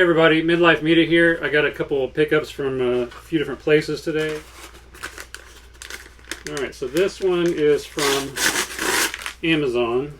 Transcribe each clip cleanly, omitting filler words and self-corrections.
Hey everybody, Midlife Media here. I got a couple of pickups from a few different places today. Alright, so this one is from Amazon.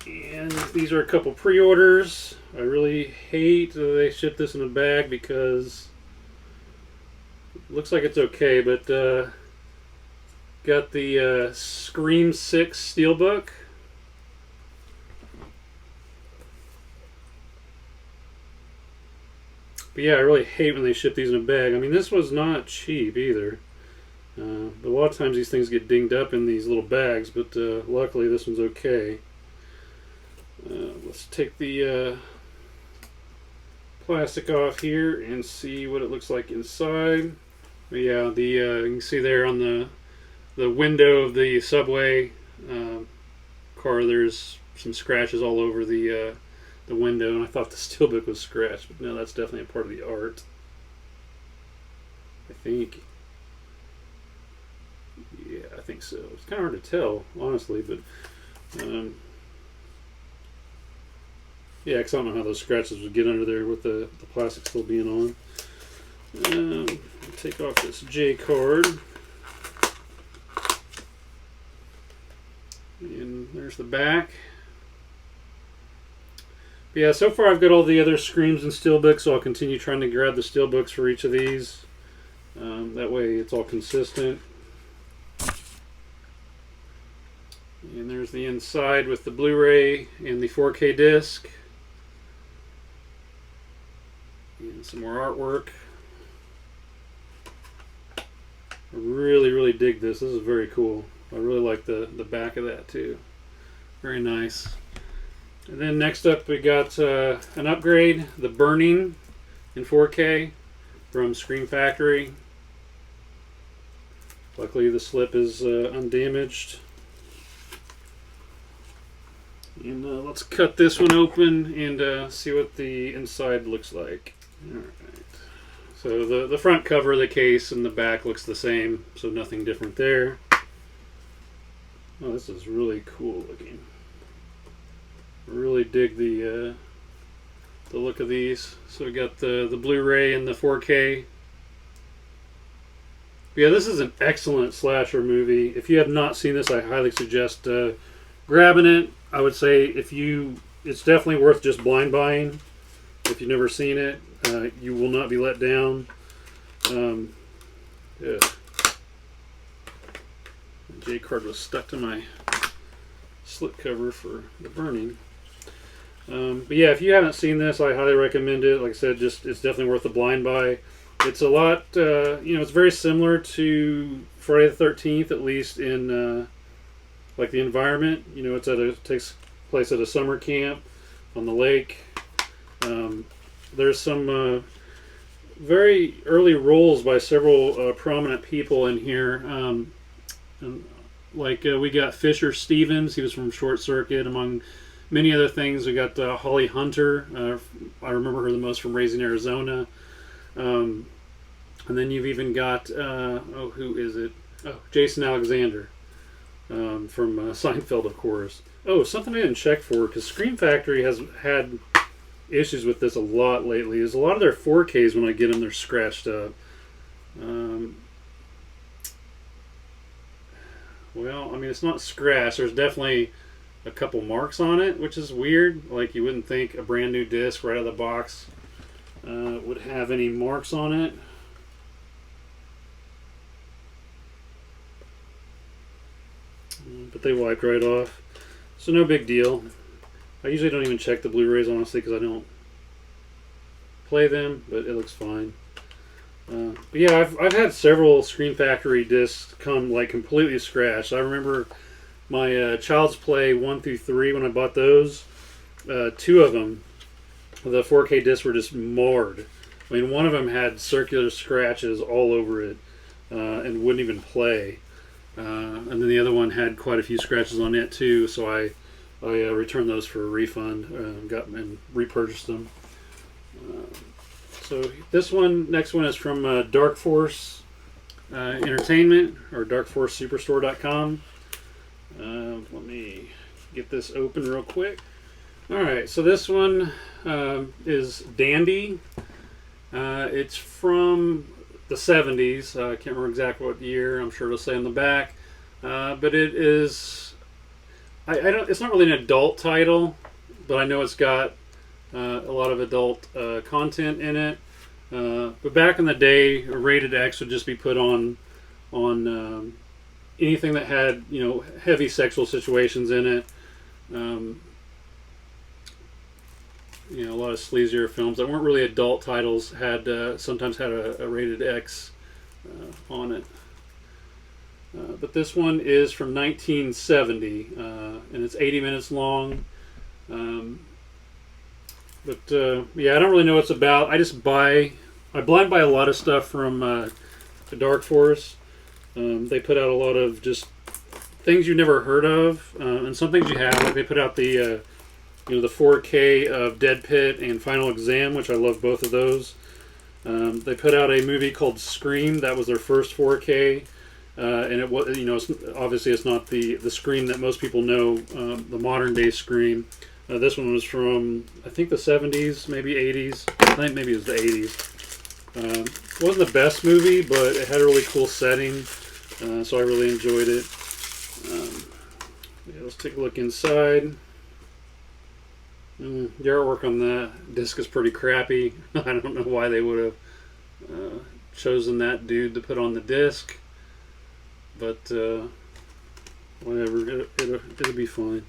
And these are a couple pre-orders. I really hate that they ship this in a bag because it looks like it's okay, but got the Scream 6 steelbook. But yeah, I really hate when they ship these in a bag. I mean, this was not cheap either. But a lot of times these things get dinged up in these little bags, but luckily this one's okay. Let's take the plastic off here and see what it looks like inside. But yeah, you can see there on the window of the subway car, there's some scratches all over the window, and I thought the steelbook was scratched, but no, that's definitely a part of the art, I think. Yeah, I think so. It's kind of hard to tell, honestly, but yeah, because I don't know how those scratches would get under there with the plastic still being on. Take off this J card, and there's the back. Yeah, so far I've got all the other Screams and steelbooks, so I'll continue trying to grab the steelbooks for each of these. That way it's all consistent. And there's the inside with the Blu-ray and the 4K disc. And some more artwork. I really dig this. This is very cool. I really like the back of that too. Very nice. And then next up we got an upgrade, The Burning in 4K from Scream Factory. Luckily the slip is undamaged. And let's cut this one open and see what the inside looks like. Alright. So the front cover of the case and the back looks the same, so nothing different there. Oh, this is really cool looking. Really dig the look of these. So we got the Blu-ray and the 4K. But yeah, this is an excellent slasher movie. If you have not seen this, I highly suggest grabbing it. I would say it's definitely worth just blind buying. If you've never seen it, you will not be let down. Yeah. The J card was stuck to my slip cover for The Burning. But yeah, if you haven't seen this, I highly recommend it. Like I said, it's definitely worth a blind buy. It's a lot, it's very similar to Friday the 13th, at least in like the environment. You know, it takes place at a summer camp on the lake. There's some very early roles by several prominent people in here. We got Fisher Stevens. He was from Short Circuit, among many other things. We got Holly Hunter. I remember her the most from Raising Arizona. And then you've even got, who is it? Oh, Jason Alexander from Seinfeld, of course. Oh, something I didn't check for, because Scream Factory has had issues with this a lot lately. Is a lot of their 4Ks, when I get them, they're scratched up. Well, I mean, it's not scratched. There's definitely a couple marks on it, which is weird. Like, you wouldn't think a brand new disc right out of the box would have any marks on it. But they wiped right off, so no big deal. I usually don't even check the Blu-rays, honestly, because I don't play them, but it looks fine. But yeah, I've had several Scream Factory discs come like completely scratched. I remember my Child's Play 1 through 3, when I bought those, 2 of them, the 4K discs were just marred. I mean, one of them had circular scratches all over it and wouldn't even play. And then the other one had quite a few scratches on it too, so I returned those for a refund, and repurchased them. So next one is from Dark Force Entertainment, or darkforcesuperstore.com. Let me get this open real quick. All right, so this one is Dandy. It's from the 70s. I can't remember exactly what year. I'm sure it'll say on the back. But it is. I don't. It's not really an adult title, but I know it's got a lot of adult content in it. But back in the day, a rated X would just be put on anything that had heavy sexual situations in it. A lot of sleazier films that weren't really adult titles had sometimes had a rated X on it. But this one is from 1970, and it's 80 minutes long. But yeah, I don't really know what it's about. I blind buy a lot of stuff from the Dark Force. They put out a lot of just things you've never heard of, and some things you have. Like they put out the 4K of Dead Pit and Final Exam, which I love both of those. They put out a movie called Scream. That was their first 4K. And it was, obviously it's not the Scream that most people know, the modern day Scream. This one was from, I think, the 70s, maybe 80s. I think maybe it was the 80s. It wasn't the best movie, but it had a really cool setting, so I really enjoyed it. Yeah, let's take a look inside. The artwork on that disc is pretty crappy. I don't know why they would have chosen that dude to put on the disc. But whatever, it'll be fine.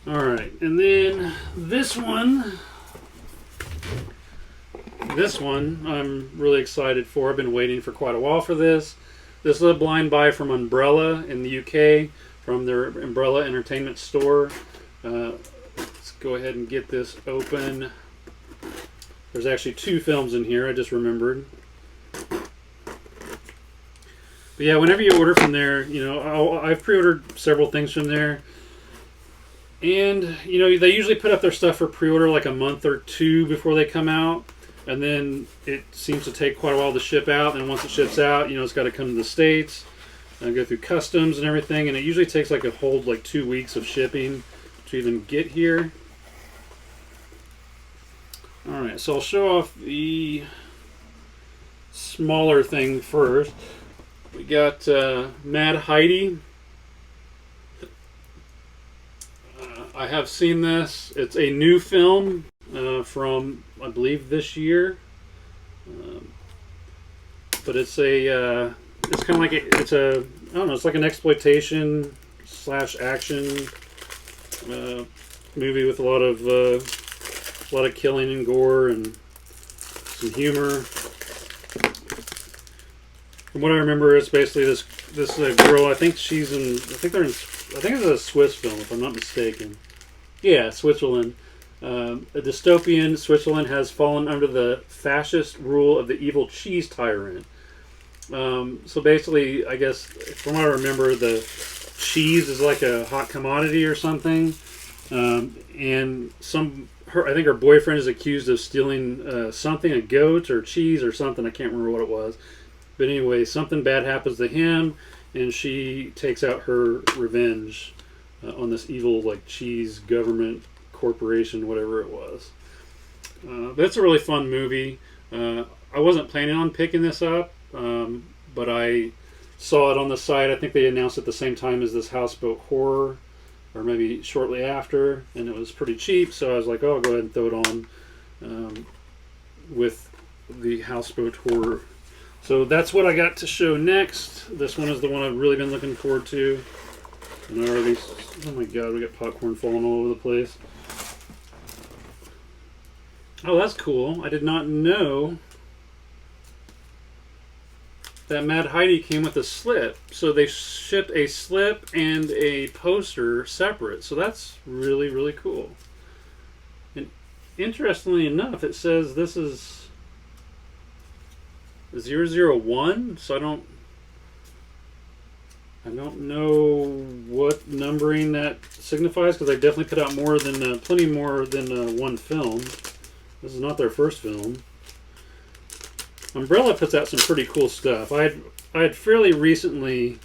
Alright, and then this one I'm really excited for. I've been waiting for quite a while for this. This is a blind buy from Umbrella in the UK, from their Umbrella Entertainment store. Let's go ahead and get this open. There's actually 2 films in here, I just remembered. But yeah, whenever you order from there, I've pre-ordered several things from there. And, they usually put up their stuff for pre-order like a month or 2 before they come out. And then it seems to take quite a while to ship out. And once it ships out, it's got to come to the States and go through customs and everything. And it usually takes like a whole 2 weeks of shipping to even get here. Alright, so I'll show off the smaller thing first. We got Mad Heidi. I have seen this. It's a new film from, I believe, this year. But it's kind of like it's like an exploitation / action movie with a lot of killing and gore and some humor. From what I remember, it's basically this girl. I think it's a Swiss film, if I'm not mistaken. Yeah, Switzerland. A dystopian Switzerland has fallen under the fascist rule of the evil cheese tyrant. So basically, I guess, from what I remember, the cheese is like a hot commodity or something. And I think her boyfriend is accused of stealing something, a goat or cheese or something. I can't remember what it was. But anyway, something bad happens to him, and she takes out her revenge on this evil cheese government corporation, whatever it was. But it's a really fun movie. I wasn't planning on picking this up, but I saw it on the site. I think they announced it at the same time as this Houseboat Horror, or maybe shortly after, and it was pretty cheap, so I was like, I'll go ahead and throw it on with the Houseboat Horror. So that's what I got to show next. This one is the one I've really been looking forward to. And oh my god, we got popcorn falling all over the place. Oh, that's cool. I did not know that Mad Heidi came with a slip. So they shipped a slip and a poster separate. So that's really, really cool. And interestingly enough, it says this is 001, so I don't know what numbering that signifies, because they definitely put out plenty more than one film. This is not their first film. Umbrella puts out some pretty cool stuff. I had fairly recently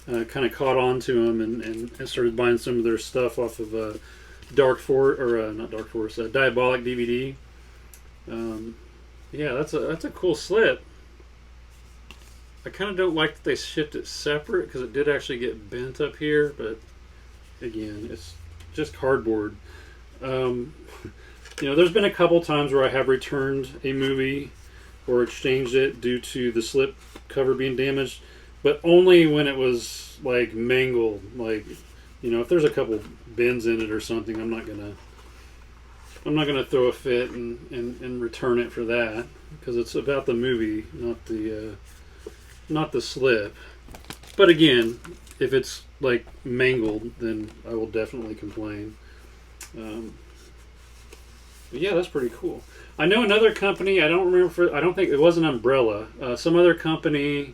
kind of caught on to them and started buying some of their stuff off of Dark Force, or not Dark Force, Diabolic DVD. Yeah, that's a cool slip. I kind of don't like that they shipped it separate because it did actually get bent up here, but again, it's just cardboard. There's been a couple times where I have returned a movie or exchanged it due to the slip cover being damaged, but only when it was like mangled. Like, if there's a couple bends in it or something, I'm not gonna throw a fit and return it for that, because it's about the movie, not the slip. But again, if it's like mangled, then I will definitely complain. But yeah, that's pretty cool. I know another company. I don't remember. I don't think it was an Umbrella. Some other company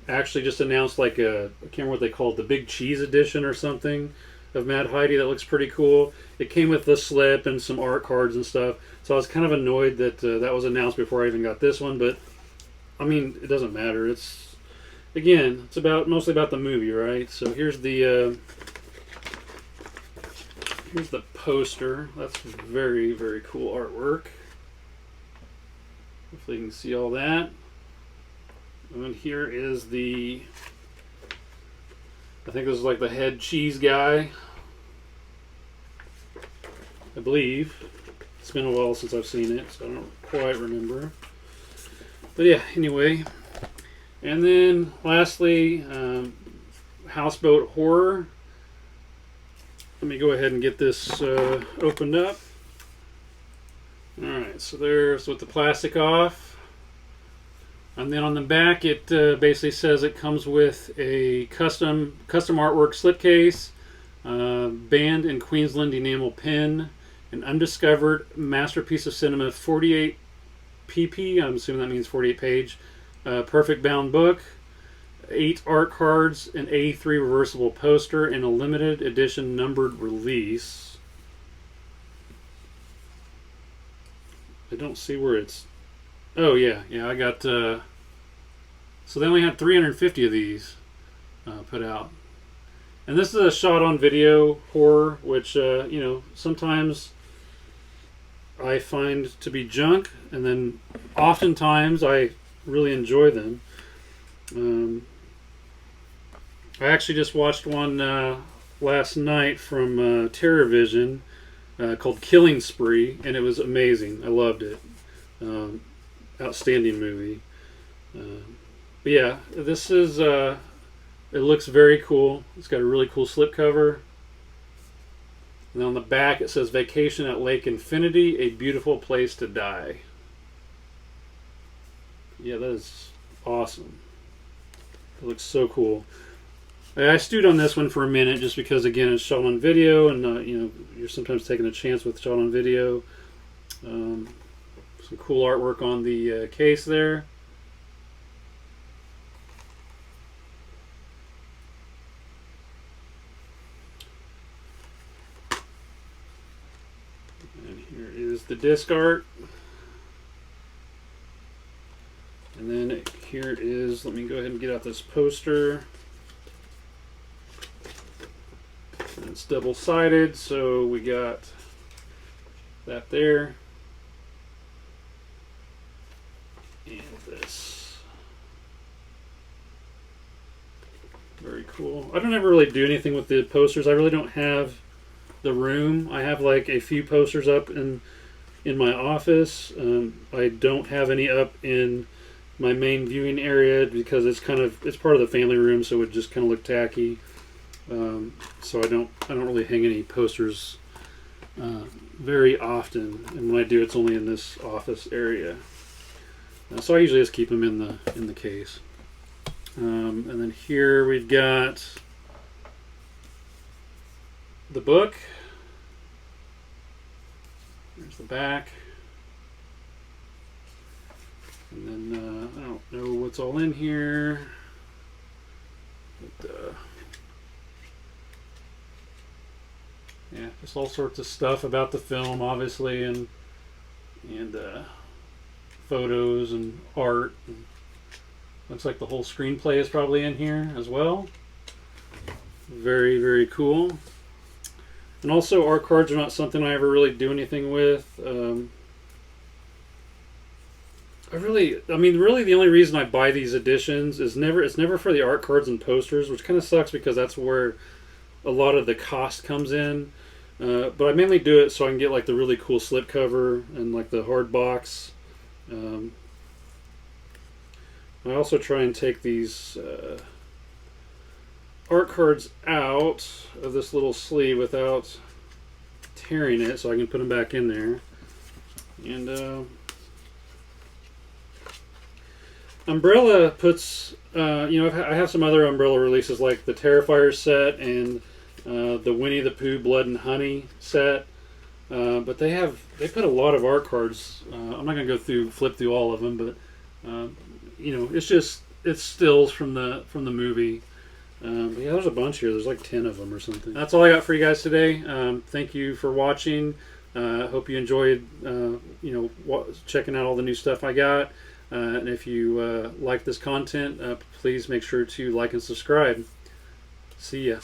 actually just announced I can't remember what they call it, the Big Cheese Edition or something of Mad Heidi. That looks pretty cool. It came with the slip and some art cards and stuff. So I was kind of annoyed that that was announced before I even got this one. But I mean, it doesn't matter. It's mostly about the movie, right? So here's the poster. That's very, very cool artwork. Hopefully you can see all that. And here is I think this is like the head cheese guy, I believe. It's been a while since I've seen it, so I don't quite remember. But yeah, anyway. And then lastly, Houseboat Horror. Let me go ahead and get this opened up. Alright, so there's with the plastic off. And then on the back, it basically says it comes with a custom artwork slipcase, banned in Queensland enamel pen, an undiscovered masterpiece of cinema 48 pp, I'm assuming that means 48 page, perfect bound book, 8 art cards, an A3 reversible poster, and a limited edition numbered release. I don't see where it's... Oh, yeah, I got... So they only had 350 of these put out. And this is a shot-on-video horror, which, sometimes I find to be junk, and then oftentimes I really enjoy them. I actually just watched one last night from TerrorVision called Killing Spree, and it was amazing. I loved it. Outstanding movie. But yeah, this is it looks very cool. It's got a really cool slipcover. And on the back it says Vacation at Lake Infinity, a beautiful place to die. Yeah, that is awesome. It looks so cool. I stewed on this one for a minute just because, again, it's shot on video, and you're sometimes taking a chance with shot on video. Some cool artwork on the case there. And here is the disc art. And then here it is. Let me go ahead and get out this poster. And it's double-sided, so we got that there. And this. Very cool. I don't ever really do anything with the posters. I really don't have the room. I have like a few posters up in my office. I don't have any up in my main viewing area because it's part of the family room, so it would just kind of look tacky. So I don't really hang any posters very often, and when I do, it's only in this office area. So I usually just keep them in the case. And then here we've got the book. There's the back. And then I don't know what's all in here, but yeah, just all sorts of stuff about the film, obviously, and photos and art and Looks like the whole screenplay is probably in here as well. Very, very cool. And also, art cards are not something I ever really do anything with. Really the only reason I buy these editions is it's never for the art cards and posters, which kind of sucks because that's where a lot of the cost comes in. But I mainly do it so I can get like the really cool slipcover and like the hard box. I also try and take these art cards out of this little sleeve without tearing it, so I can put them back in there. And Umbrella puts, I have some other Umbrella releases like the Terrifier set and the Winnie the Pooh Blood and Honey set, but they put a lot of art cards. I'm not gonna flip through all of them, but it's stills from the movie. But yeah, there's a bunch here. There's like 10 of them or something. That's all I got for you guys today. Thank you for watching. Hope you enjoyed, checking out all the new stuff I got. And if you like this content, please make sure to like and subscribe. See ya.